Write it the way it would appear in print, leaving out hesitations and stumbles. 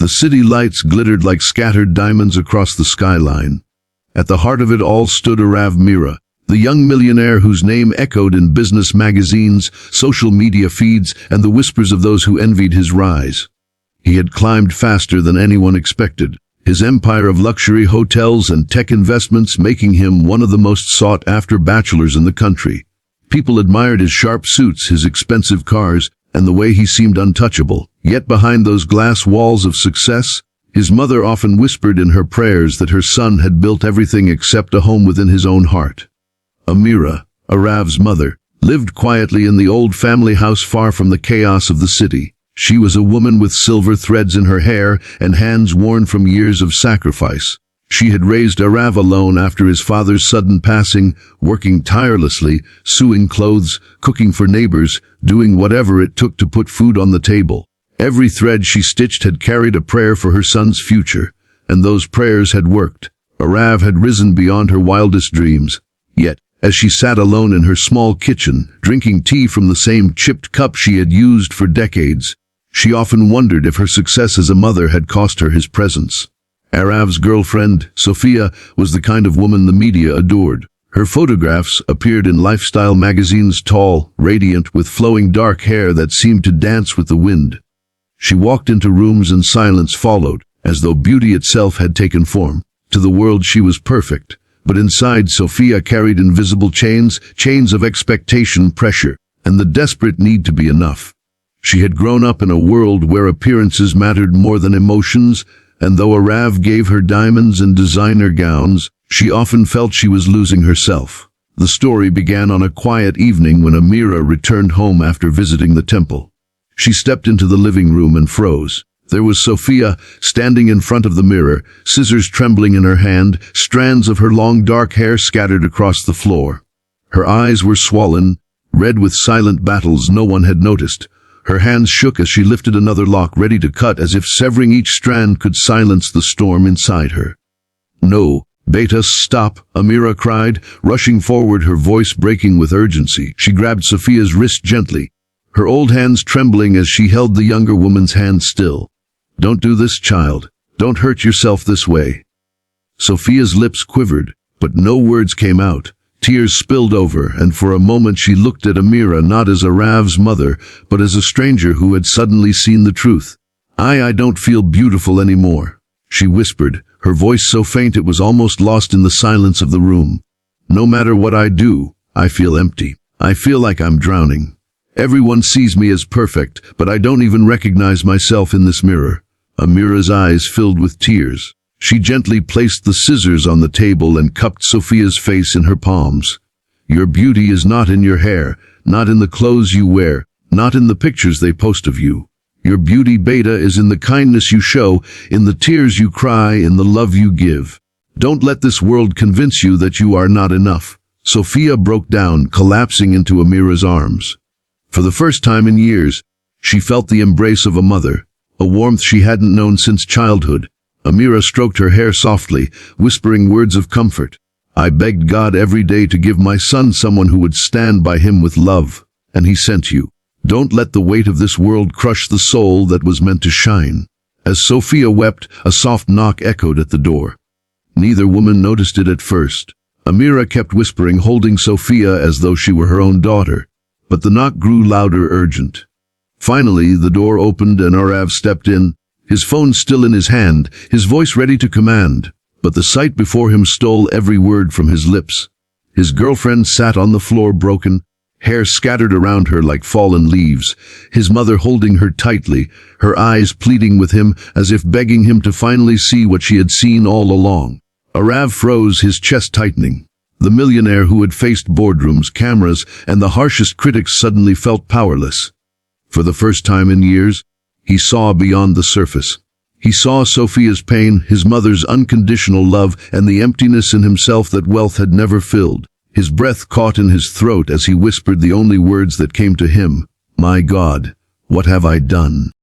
The city lights glittered like scattered diamonds across the skyline. At the heart of it all stood Arav Mira, the young millionaire whose name echoed in business magazines, social media feeds, and the whispers of those who envied his rise. He had climbed faster than anyone expected, his empire of luxury hotels and tech investments making him one of the most sought-after bachelors in the country. People admired his sharp suits, his expensive cars, and the way he seemed untouchable. Yet behind those glass walls of success, his mother often whispered in her prayers that her son had built everything except a home within his own heart. Amira, Arav's mother, lived quietly in the old family house far from the chaos of the city. She was a woman with silver threads in her hair and hands worn from years of sacrifice. She had raised Arav alone after his father's sudden passing, working tirelessly, sewing clothes, cooking for neighbors, doing whatever it took to put food on the table. Every thread she stitched had carried a prayer for her son's future, and those prayers had worked. Arav had risen beyond her wildest dreams. Yet, as she sat alone in her small kitchen, drinking tea from the same chipped cup she had used for decades, she often wondered if her success as a mother had cost her his presence. Arav's girlfriend, Sophia, was the kind of woman the media adored. Her photographs appeared in lifestyle magazines, tall, radiant, with flowing dark hair that seemed to dance with the wind. She walked into rooms and silence followed, as though beauty itself had taken form. To the world she was perfect, but inside Sophia carried invisible chains of expectation, pressure, and the desperate need to be enough. She had grown up in a world where appearances mattered more than emotions, and though Arav gave her diamonds and designer gowns, she often felt she was losing herself. The story began on a quiet evening when Amira returned home after visiting the temple. She stepped into the living room and froze. There was Sophia, standing in front of the mirror, scissors trembling in her hand, strands of her long dark hair scattered across the floor. Her eyes were swollen, red with silent battles no one had noticed. Her hands shook as she lifted another lock, ready to cut, as if severing each strand could silence the storm inside her. "No, Beta, stop," Amira cried, rushing forward, her voice breaking with urgency. She grabbed Sophia's wrist gently, her old hands trembling as she held the younger woman's hand still. "Don't do this, child. Don't hurt yourself this way." Sophia's lips quivered, but no words came out. Tears spilled over, and for a moment she looked at Amira not as Arav's mother, but as a stranger who had suddenly seen the truth. I don't feel beautiful anymore," she whispered, her voice so faint it was almost lost in the silence of the room. "No matter what I do, I feel empty. I feel like I'm drowning. Everyone sees me as perfect, but I don't even recognize myself in this mirror." Amira's eyes filled with tears. She gently placed the scissors on the table and cupped Sophia's face in her palms. "Your beauty is not in your hair, not in the clothes you wear, not in the pictures they post of you. Your beauty, Beta, is in the kindness you show, in the tears you cry, in the love you give. Don't let this world convince you that you are not enough." Sophia broke down, collapsing into Amira's arms. For the first time in years, she felt the embrace of a mother, a warmth she hadn't known since childhood. Amira stroked her hair softly, whispering words of comfort. "I begged God every day to give my son someone who would stand by him with love, and he sent you. Don't let the weight of this world crush the soul that was meant to shine." As Sophia wept, a soft knock echoed at the door. Neither woman noticed it at first. Amira kept whispering, holding Sophia as though she were her own daughter. But the knock grew louder, urgent. Finally, the door opened and Arav stepped in, his phone still in his hand, his voice ready to command. But the sight before him stole every word from his lips. His girlfriend sat on the floor, broken, hair scattered around her like fallen leaves, his mother holding her tightly, her eyes pleading with him as if begging him to finally see what she had seen all along. Arav froze, his chest tightening. The millionaire who had faced boardrooms, cameras, and the harshest critics suddenly felt powerless. For the first time in years, he saw beyond the surface. He saw Sophia's pain, his mother's unconditional love, and the emptiness in himself that wealth had never filled. His breath caught in his throat as he whispered the only words that came to him, "My God, what have I done?"